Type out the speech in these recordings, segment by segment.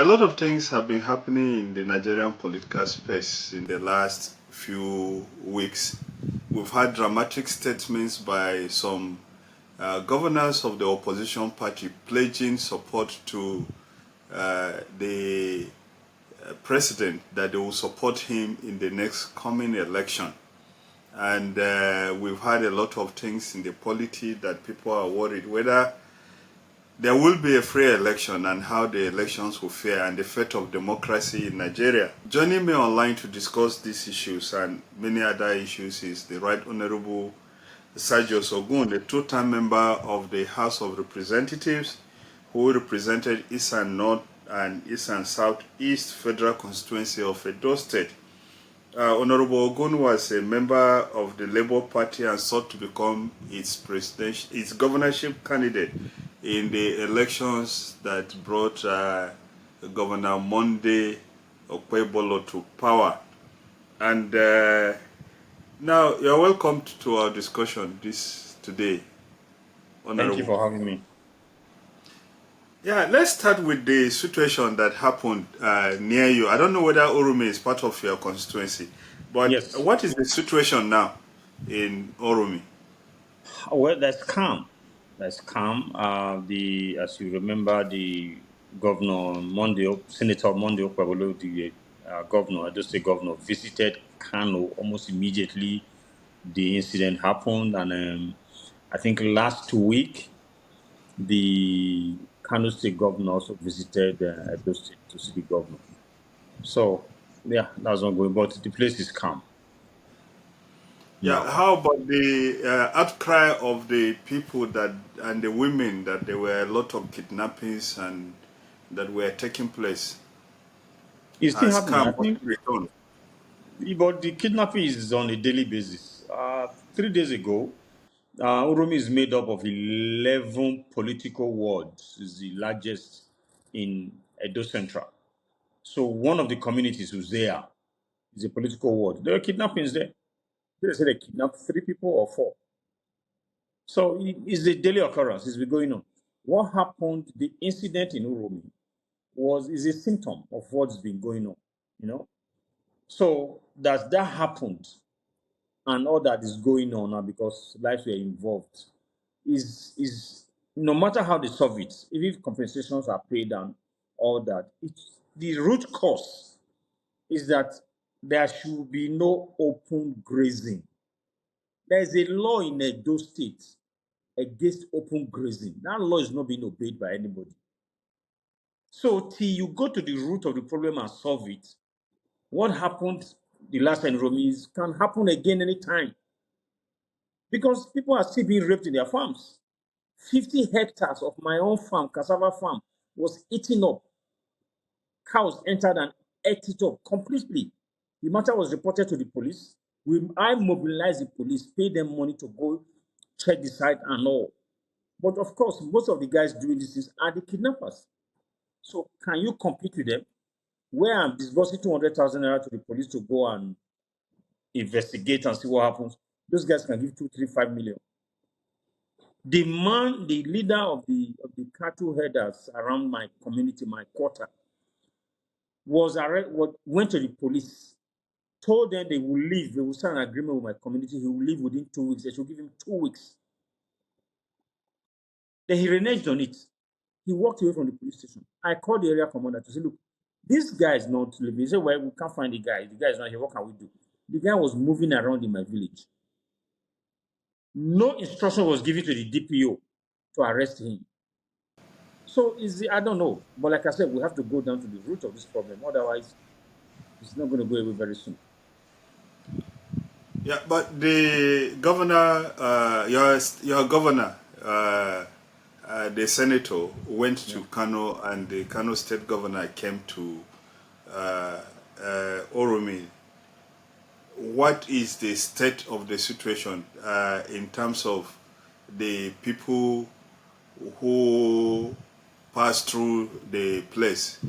lot of things have been happening in the Nigerian political space in the last few weeks. We've had dramatic statements by some governors of the opposition party pledging support to the president, that they will support him in the next coming election. And we've had a lot of things in the polity that people are worried whether there will be a free election and how the elections will fare and the fate of democracy in Nigeria. Joining me online to discuss these issues and many other issues is the Right Honorable Sergius Ogun, the two-time member of the House of Representatives who represented Eastern North and Eastern Southeast Federal Constituency of Edo State. Honorable Ogun was a member of the Labour Party and sought to become its governorship candidate in the elections that brought Governor Monday Okpebolo to power. And now you're welcome to our discussion today, Honorable. Thank you for having me. Yeah, let's start with the situation that happened near you. I don't know whether Uromi is part of your constituency, but Yes. What is the situation now in Uromi? Well, that's calm. That's calm. As you remember, the governor Senator Monday Okpebolo, the governor, Edo State governor, visited Kano almost immediately. The incident happened, and I think last week the Kano State governor also visited Edo State to see the governor. So yeah, that's ongoing, but the place is calm. Yeah, No. how about the outcry of the people and the women that there were a lot of kidnappings and that were taking place? It's still Has happening. I calm think returned? But the kidnapping is on a daily basis. 3 days ago, Uromi is made up of 11 political wards. It's the largest in Edo Central. So one of the communities who's there is a political ward. There are kidnappings there. They say they kidnapped 3 people or 4. So it's a daily occurrence. It's been going on. What happened, the incident in Uromi, is a symptom of what's been going on, you know. So that happened and all that is going on now because lives were involved is no matter how they solve it, if compensations are paid and all that, the root cause is that there should be no open grazing. There is a law in Edo State against open grazing. That law is not being obeyed by anybody. So till you go to the root of the problem and solve it, what happened the last time Romis can happen again anytime. Because people are still being raped in their farms. 50 hectares of my own farm, cassava farm, was eaten up. Cows entered and ate it up completely. The matter was reported to the police. I mobilized the police, paid them money to go check the site and all. But of course, most of the guys doing this are the kidnappers. So can you compete with them? Where I'm disbursing 200,000 naira to the police to go and investigate and see what happens, those guys can give 2, 3, 5 million. The leader of the cattle herders around my community, my quarter, went to the police, told them they will leave. They will sign an agreement with my community. He will leave within 2 weeks. They should give him 2 weeks. Then he reneged on it. He walked away from the police station. I called the area commander to say, look, this guy is not leaving. He said, well, we can't find the guy. The guy is not here. What can we do? The guy was moving around in my village. No instruction was given to the DPO to arrest him. So I don't know. But like I said, we have to go down to the root of this problem. Otherwise, it's not going to go away very soon. Yeah, but the governor, your governor, the senator went to Kano, and the Kano state governor came to Uromi. What is the state of the situation in terms of the people who pass through the place?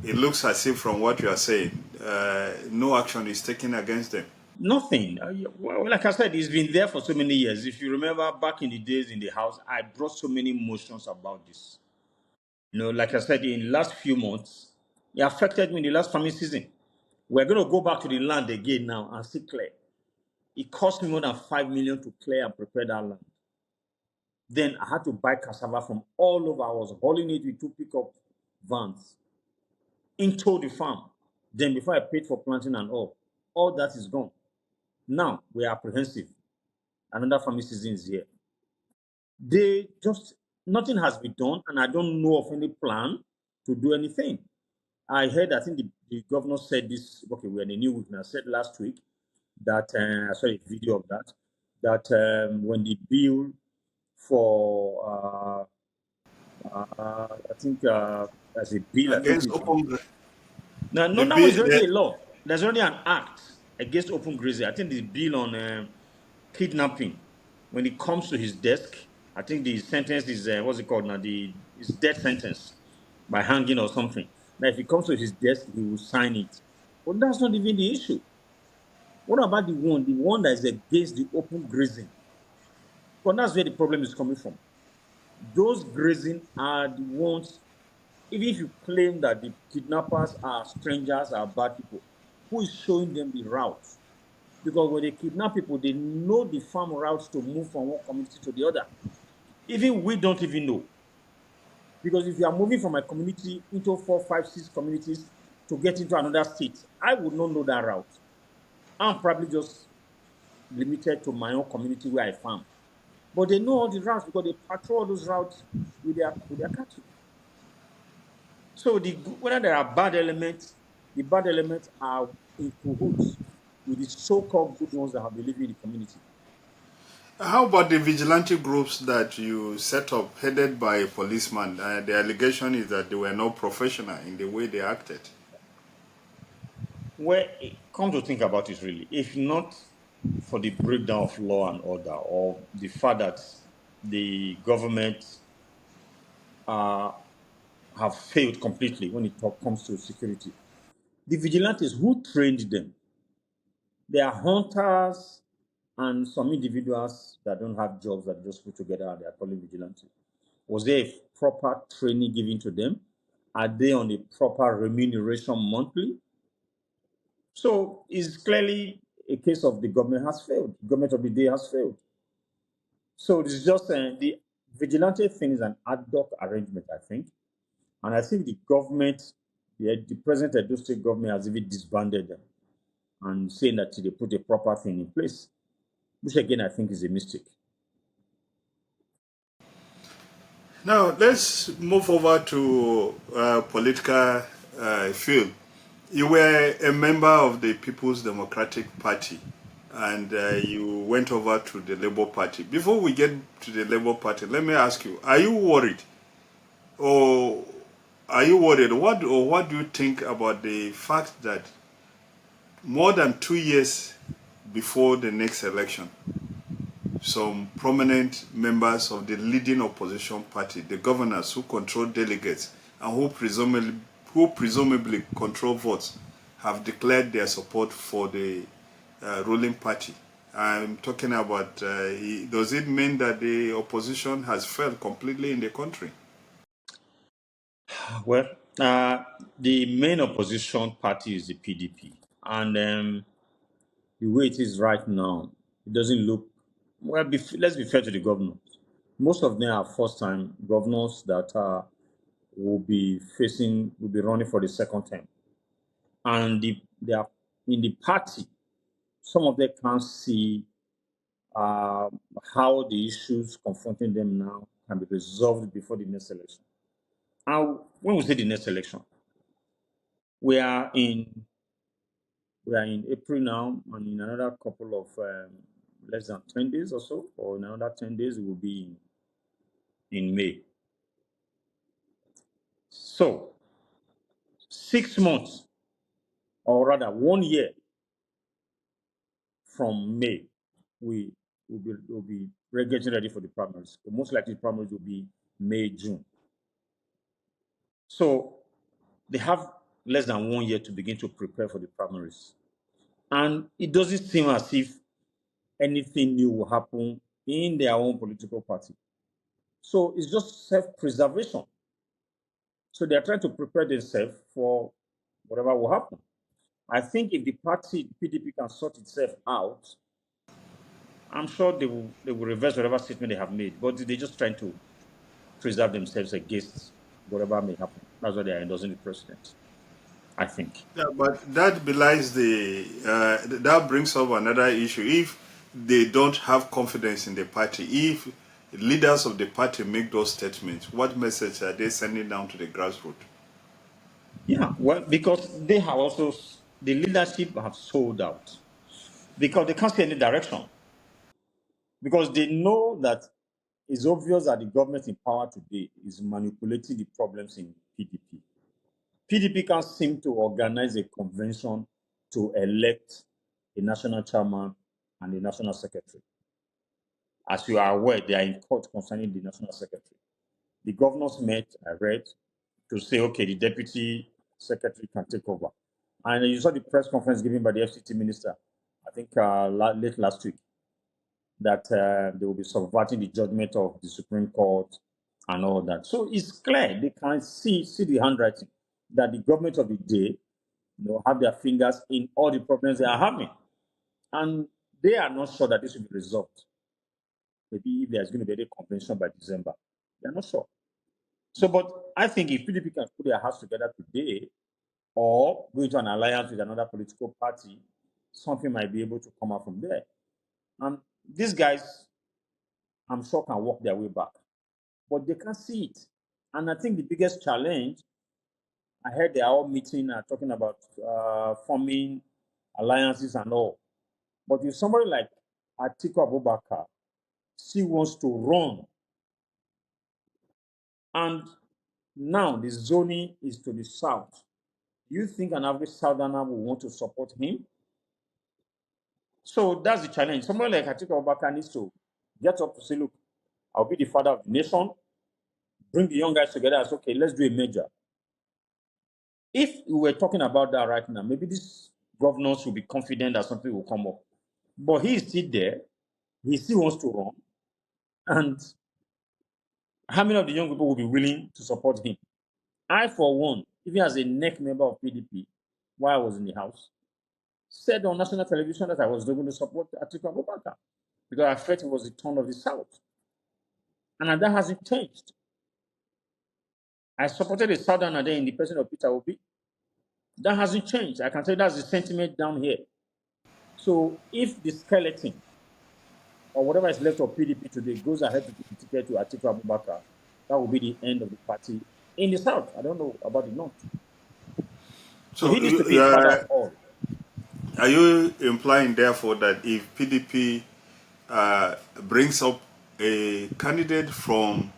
It looks as if, from what you are saying, no action is taken against them. Nothing. Well, like I said, it's been there for so many years. If you remember back in the days in the house, I brought so many motions about this. Like I said, in the last few months, It affected me in the last farming season. We're going to go back to the land again now and see clear. It cost me more than 5 million to clear and prepare that land. Then I had to buy cassava from all over. I was hauling it with 2 pickup vans into the farm. Then before I paid for planting and all that is gone. Now we are apprehensive. Another farming season is here. They just nothing has been done, and I don't know of any plan to do anything. I heard, I think the governor said this. Okay, we're in a new week now. Said last week that I saw a video of that. That when the bill for I think as a bill, I think against it's open no, no, the that one is bill. already a law. There's already an act against open grazing. I think the bill on kidnapping, when it comes to his desk, I think the sentence is what's it called now? It's death sentence by hanging or something. Now, if it comes to his desk, he will sign it. But that's not even the issue. What about the one that is against the open grazing? But that's where the problem is coming from. Those grazing are the ones. Even if you claim that the kidnappers are strangers, are bad people, who is showing them the routes? Because when they kidnap people, they know the farm routes to move from one community to the other. Even we don't even know. Because if you are moving from a community into 4, 5, 6 communities to get into another state, I would not know that route. I'm probably just limited to my own community where I farm. But they know all the routes because they patrol those routes with their cattle. So whether there are bad elements, the bad elements are in cahoots with the so-called good ones that have been living in the community. How about the vigilante groups that you set up, headed by a policeman? The allegation is that they were not professional in the way they acted. Well, come to think about it, really, if not for the breakdown of law and order, or the fact that the government uh, have failed completely when it comes to security, the vigilantes who trained them, they are hunters and some individuals that don't have jobs that just put together and they are calling vigilante. Was there a proper training given to them? Are they on a proper remuneration monthly? So it's clearly a case of the government has failed. The government of the day has failed. So it's just the vigilante thing is an ad hoc arrangement, I think. And I think the government, the present Edo State government has even disbanded them and saying that they put a proper thing in place, which again I think is a mistake. Now, let's move over to political field. You were a member of the People's Democratic Party and you went over to the Labour Party. Before we get to the Labour Party, let me ask you, are you worried? Or are you worried? What do you think about the fact that more than 2 years before the next election, some prominent members of the leading opposition party, the governors who control delegates and who presumably control votes, have declared their support for the ruling party? I'm talking about, does it mean that the opposition has failed completely in the country? Well, the main opposition party is the PDP. And the way it is right now, it doesn't look well. Let's be fair to the governors. Most of them are first-time governors that will be running for the second term, and they are in the party. Some of them can't see uh, how the issues confronting them now can be resolved before the next election. And when we say the next election, we are in we are in April now, and in another couple of less than 10 days or so, or in another 10 days, we will be in May. So 6 months, or rather 1 year from May, we will be getting ready for the primaries. Most likely, the primaries will be May, June. So they have less than 1 year to begin to prepare for the primaries, and it doesn't seem as if anything new will happen in their own political party. So it's just self-preservation. So they are trying to prepare themselves for whatever will happen. I think if the party PDP can sort itself out, I'm sure they will reverse whatever statement they have made. But they're just trying to preserve themselves against whatever may happen. That's why they are endorsing the president, I think. Yeah, but that belies that brings up another issue. If they don't have confidence in the party, if leaders of the party make those statements, what message are they sending down to the grassroots? Yeah, well, because they have also, the leadership have sold out because they can't see any direction. Because they know that it's obvious that the government in power today is manipulating the problems in PDP. PDP can't seem to organize a convention to elect a national chairman and a national secretary. As you are aware, they are in court concerning the national secretary. The governors met, I read, to say, okay, the deputy secretary can take over. And you saw the press conference given by the FCT minister, I think late last week, that they will be subverting the judgment of the Supreme Court and all that. So it's clear they can see the handwriting that the government of the day have their fingers in all the problems they are having. And they are not sure that this will be resolved. Maybe if there's going to be a convention by December. They're not sure. So, but I think if PDP can put their hearts together today or go into an alliance with another political party, something might be able to come out from there. And these guys, I'm sure, can work their way back. But they can't see it. And I think the biggest challenge, I heard they are all meeting and talking about forming alliances and all. But if somebody like Atiku Abubakar still wants to run, and now the zoning is to the south, do you think an average southerner will want to support him? So that's the challenge. Somebody like Atiku Abubakar needs to get up to say, look, I'll be the father of the nation, bring the young guys together and say, okay, let's do a merger. If we were talking about that right now, maybe these governors will be confident that something will come up. But he is still there. He still wants to run. And how many of the young people will be willing to support him? I, for one, even as a NEC member of PDP, while I was in the House, said on national television that I was not going to support Atiku Abubakar because I felt it was the turn of the South. And that hasn't changed. I supported a Southerner there in the person of Peter Obi. That hasn't changed. I can tell you that's the sentiment down here. So if the skeleton or whatever is left of PDP today goes ahead to give the ticket to Atiku Abubakar, that will be the end of the party in the South. I don't know about the North. So So, he needs to be a father of all. are you implying, therefore, that if PDP brings up a candidate from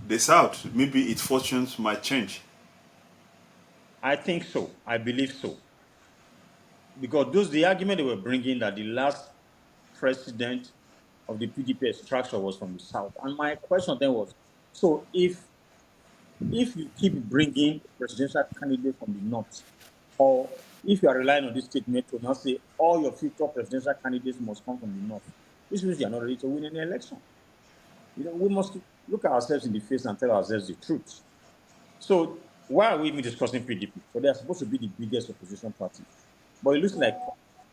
the South, maybe its fortunes might change? I think so. I believe so. Because the argument they were bringing that the last president of the PDP structure was from the South. And my question then was, so if you keep bringing presidential candidates from the North, or if you are relying on this statement to now say all your future presidential candidates must come from the North, which means you are not ready to win any election. We must look at ourselves in the face and tell ourselves the truth. So why are we even discussing PDP? So they are supposed to be the biggest opposition party. But it looks like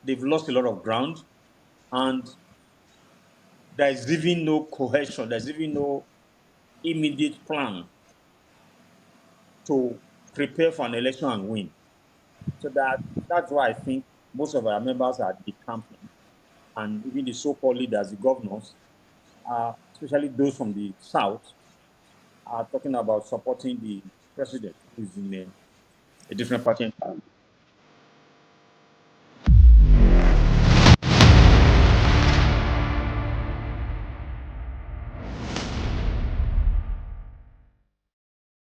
they've lost a lot of ground and there is even no cohesion, there's even no immediate plan to prepare for an election and win. So that's why I think most of our members are decamping. And even the so-called leaders, the governors, especially those from the South, are talking about supporting the president who's in a different party entirely.